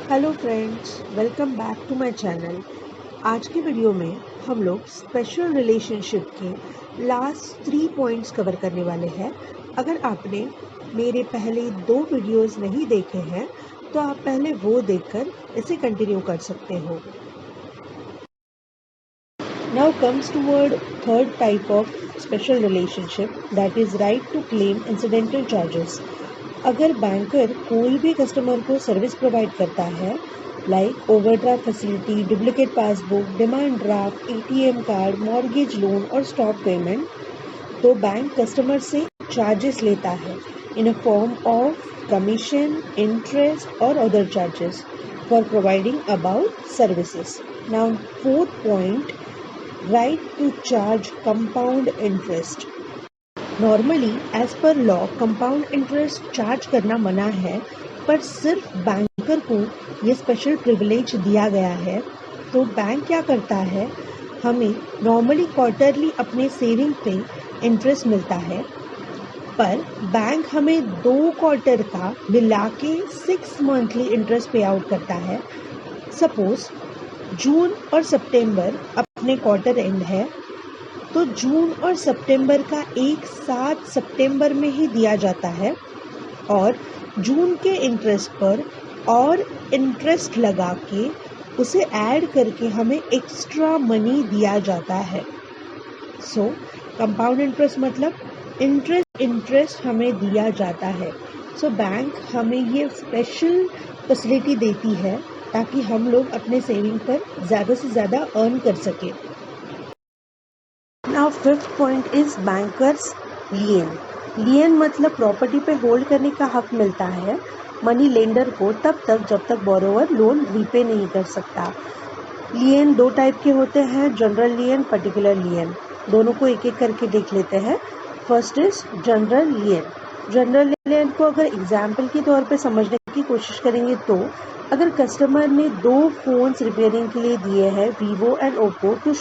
Hello friends, welcome back to my channel. आज की video में हम लोग स्पेशल रिलेशनशिप के लास्ट 3 पॉइंट्स कवर करने वाले हैं। अगर आपने मेरे पहले 2 वीडियोस नहीं देखे हैं तो आप पहले वो देखकर इसे कंटिन्यू कर सकते हो। Now comes toward third type of special relationship, that is right to claim incidental charges. अगर बैंकर कोई भी कस्टमर को सर्विस प्रोवाइड करता है like overdraft facility, duplicate passbook, demand draft, ATM card, mortgage loan और स्टॉक पेमेंट, तो bank customer से charges लेता है in a form of commission, interest और other charges for providing about services. Now fourth point, right to charge compound interest. Normally as per law compound interest charge करना मना है, पर सिर्फ बैंकर को ये स्पेशल प्रिविलेज दिया गया है. तो बैंक क्या करता है, हमें नॉर्मली क्वार्टरली अपने सेविंग पे इंटरेस्ट मिलता है, पर बैंक हमें 2 क्वार्टर का मिला के 6 मंथली इंटरेस्ट पे आउट करता है. सपोज जून और सितंबर अपने क्वार्टर एंड है, तो जून और सितंबर का एक साथ सितंबर में ही दिया जाता है और जून के इंटरेस्ट पर और इंटरेस्ट लगा के उसे ऐड करके हमें एक्स्ट्रा मनी दिया जाता है. सो कंपाउंड इंटरेस्ट मतलब इंटरेस्ट हमें दिया जाता है. सो बैंक हमें ये स्पेशल फैसिलिटी देती है ताकि हम लोग अपने सेविंग पर ज़्यादा से ज़्यादा अर्न कर सके. Now fifth point is bankers lien. Lien मतलब प्रॉपर्टी पे होल्ड करने का हक मिलता है मनी लेंडर को तब तक जब तक बोरोवर लोन रीपे नहीं कर सकता. लियन 2 टाइप के होते हैं, जनरल लियन, पर्टिकुलर लियन. दोनों को एक एक करके देख लेते हैं. First is general lien. General lien को अगर एग्जाम्पल के तौर पे समझने की कोशिश करेंगे तो अगर कस्टमर ने 2 फ़ोन्स रिपेयरिंग के लिए दिए हैं, Vivo and Oppo, two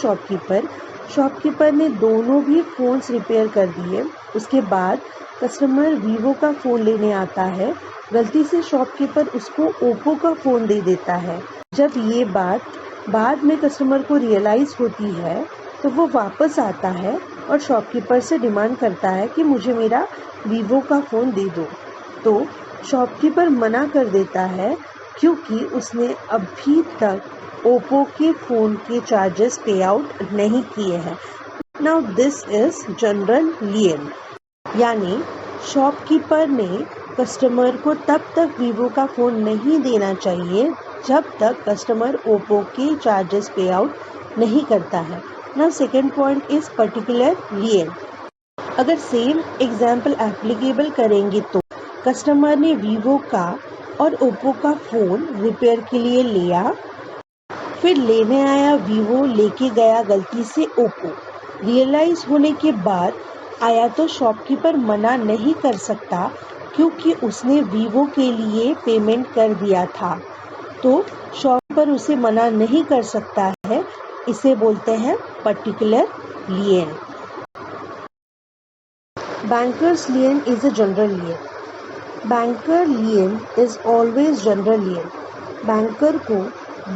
shopkeeper ने दोनों भी फ़ोन्स रिपेयर कर दिए. उसके बाद कस्टमर वीवो का फ़ोन लेने आता है, गलती से शॉपकीपर उसको ओप्पो का फ़ोन दे देता है. जब ये बात बाद में कस्टमर को रियलाइज़ होती है तो वो वापस आता है और शॉपकीपर से डिमांड करता है कि मुझे मेरा वीवो का फ़ोन दे दो. तो शॉपकीपर मना कर देता है क्योंकि उसने अभी तक ओप्पो के फ़ोन के चार्जेस पे आउट नहीं किए हैं. नाउ दिस इज जनरल लियन, यानी शॉपकीपर ने कस्टमर को तब तक वीवो का फ़ोन नहीं देना चाहिए जब तक कस्टमर ओप्पो के चार्जेस पे आउट नहीं करता है. Now second point is particular lien. अगर सेम एग्जाम्पल एप्लीकेबल करेंगे तो कस्टमर ने वीवो का और ओप्पो का फ़ोन रिपेयर के लिए लिया, फिर लेने आया वीवो, लेके गया गलती से ओप्पो. रियलाइज़ होने के बाद आया तो शॉपकीपर मना नहीं कर सकता क्योंकि उसने वीवो के लिए पेमेंट कर दिया था. तो शॉपकीपर उसे मना नहीं कर सकता है. इसे बोलते हैं particular lien. Bankers lien is a general lien. Banker lien is always general lien. Banker को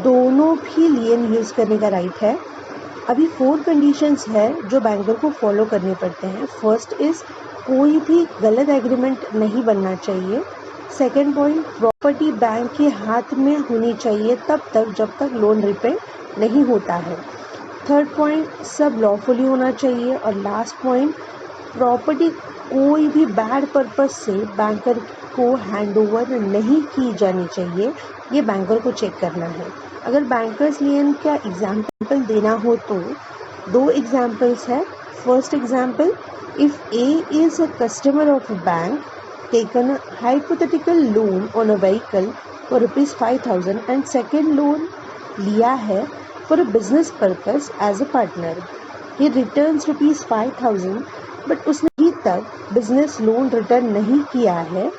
दोनों भी लियन यूज़ करने का राइट है. अभी 4 कंडीशंस है जो बैंकर को फॉलो करने पड़ते हैं. फर्स्ट इज़ कोई भी गलत एग्रीमेंट नहीं बनना चाहिए. सेकेंड पॉइंट, प्रॉपर्टी बैंक के हाथ में होनी चाहिए तब तक जब तक लोन रिपे नहीं होता है. थर्ड पॉइंट, सब लॉफुली होना चाहिए. और लास्ट पॉइंट, प्रॉपर्टी कोई भी बैड पर्पस से बैंकर को हैंडओवर नहीं की जानी चाहिए. ये बैंकर को चेक करना है. अगर बैंकर्स लियन का एग्जाम्पल देना हो तो 2 एग्जाम्पल्स है. First example, if A is a customer of a bank, taken a hypothetical loan on a vehicle for ₹5,000 and second loan लिया है for a business purpose as a partner. He returns ₹5,000 but उसने अभी तक business loan return नहीं किया है.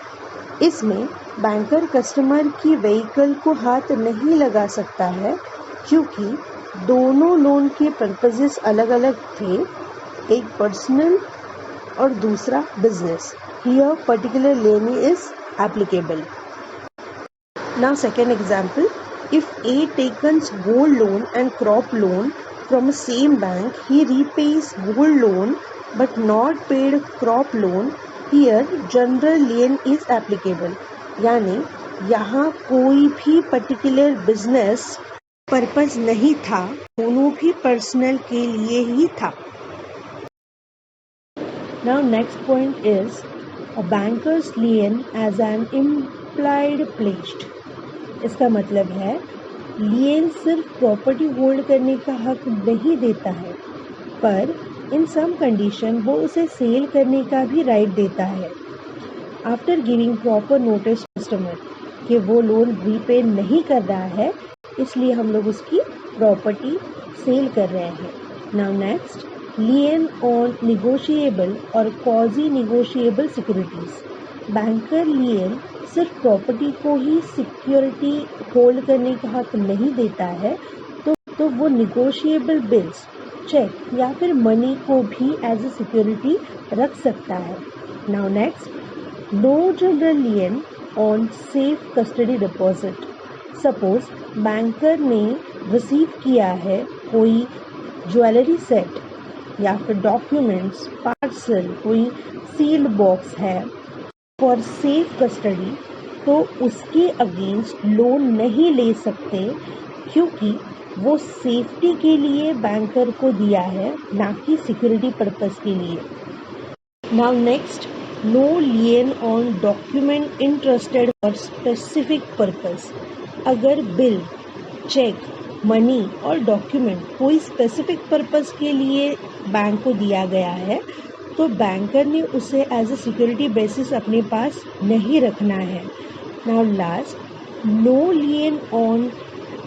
इसमें banker customer की व्हीकल को हाथ नहीं लगा सकता है क्योंकि दोनों लोन के पर्पसेस अलग अलग थे, एक पर्सनल और दूसरा business. Here particular lien is applicable. Now second example, if A takes gold loan and crop loan from the same bank, he repays gold loan but not paid crop loan, here general lien is applicable. यानी यहाँ कोई भी particular business purpose नहीं था, दोनों भी personal के लिए ही था. Now next point is a banker's lien as an implied pledge. इसका मतलब है लियन सिर्फ प्रॉपर्टी होल्ड करने का हक नहीं देता है, पर इन सम कंडीशन वो उसे सेल करने का भी राइट देता है. After giving proper notice customer कि वो लोन रीपे नहीं कर रहा है, इसलिए हम लोग उसकी प्रॉपर्टी सेल कर रहे हैं. नाउ नेक्स्ट, लियन ऑन निगोशिएबल और क्वाजी निगोशिएबल सिक्योरिटीज. बैंकर लियन सिर्फ प्रॉपर्टी को ही सिक्योरिटी होल्ड करने का हक नहीं देता है, तो वो निगोशिएबल बिल्स, चेक या फिर मनी को भी एज ए सिक्योरिटी रख सकता है. Now next, no general lien on safe custody deposit. Suppose banker ने रिसीव किया है कोई ज्वेलरी सेट या फिर डॉक्यूमेंट्स, पार्सल, कोई सील्ड बॉक्स है फॉर सेफ कस्टडी, तो उसके अगेंस्ट लोन नहीं ले सकते, क्योंकि वो सेफ्टी के लिए बैंकर को दिया है, ना कि सिक्योरिटी पर्पस के लिए. Now next, no lien on document interested for specific purpose. अगर बिल, चेक, मनी और डॉक्यूमेंट कोई स्पेसिफिक पर्पस के लिए बैंक को दिया गया है, तो बैंकर ने उसे एज ए सिक्योरिटी बेसिस अपने पास नहीं रखना है. Now last, no lien on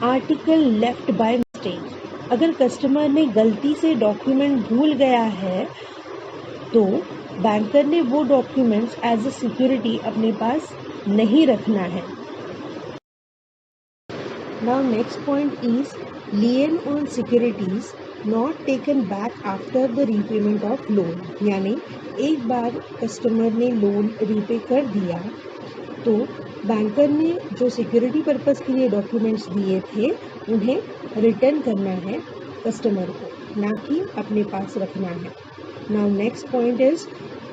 article left by mistake. अगर कस्टमर ने गलती से डॉक्यूमेंट भूल गया है, तो बैंकर ने वो डॉक्यूमेंट्स एज ए सिक्योरिटी अपने पास नहीं रखना है. Now next point is lien on securities not taken back after the repayment of loan. यानी एक बार कस्टमर ने लोन रीपे कर दिया, तो बैंकर ने जो सिक्योरिटी पर्पस के लिए डॉक्यूमेंट्स दिए थे उन्हें रिटर्न करना है कस्टमर को, ना कि अपने पास रखना है. Now next point is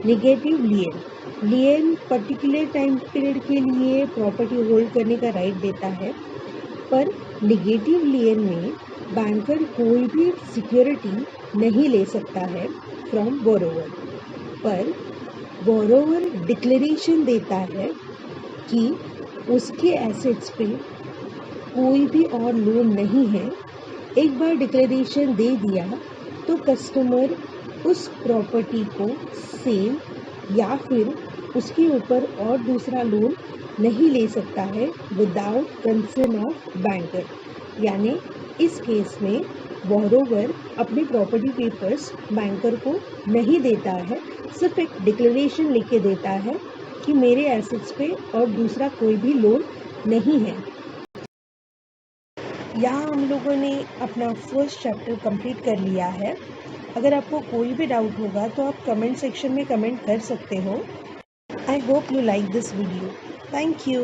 negative lien. Lien particular time period के लिए प्रॉपर्टी होल्ड करने का राइट देता है, पर निगेटिव लियन में बैंकर कोई भी सिक्योरिटी नहीं ले सकता है फ्रॉम बोरोवर, पर बोरोवर डिक्लेरेशन देता है कि उसके एसेट्स पे कोई भी और लोन नहीं है. एक बार डिक्लेरेशन दे दिया तो कस्टमर उस प्रॉपर्टी को सेल या फिर उसके ऊपर और दूसरा लोन नहीं ले सकता है विदाउट कंसर्न ऑफ बैंकर. यानी इस केस में बोरोवर अपने प्रॉपर्टी पेपर्स बैंकर को नहीं देता है, सिर्फ एक डिक्लेरेशन लिख के देता है कि मेरे एसेट्स पे और दूसरा कोई भी लोन नहीं है. यहाँ हम लोगों ने अपना फर्स्ट चैप्टर कंप्लीट कर लिया है. अगर आपको कोई भी डाउट होगा तो आप कमेंट सेक्शन में कमेंट कर सकते हो. I hope you like this video. Thank you.